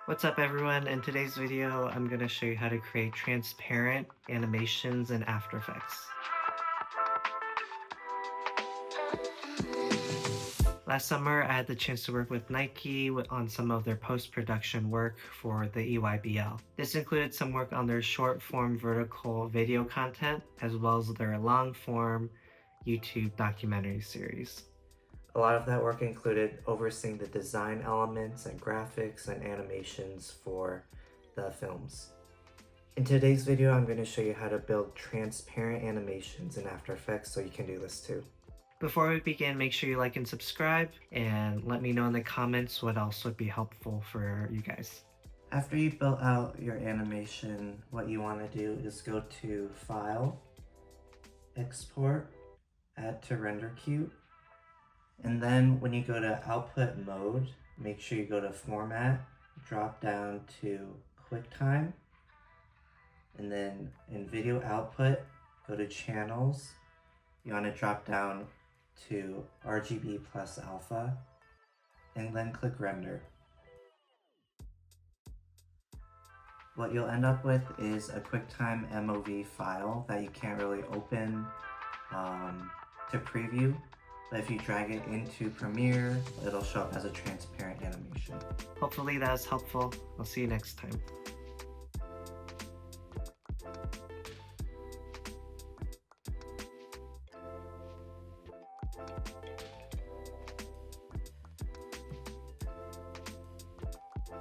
What's up everyone? In today's video, I'm going to show you how to create transparent animations in After Effects. Last summer, I had the chance to work with Nike on some of their post-production work for the EYBL. This included some work on their short-form vertical video content, as well as their long-form YouTube documentary series. A lot of that work included overseeing the design elements and graphics and animations for the films. In today's video, I'm going to show you how to build transparent animations in After Effects so you can do this too. Before we begin, make sure you like and subscribe and let me know in the comments what else would be helpful for you guys. After you built out your animation, what you want to do is go to File, Export, Add to Render Queue. And then when you go to output mode, make sure you go to format, drop down to QuickTime, and then in video output, go to channels. You want to drop down to RGB plus alpha, and then click render. What you'll end up with is a QuickTime MOV file that you can't really open to preview. But if you drag it into Premiere, it'll show up as a transparent animation. Hopefully that was helpful. I'll see you next time.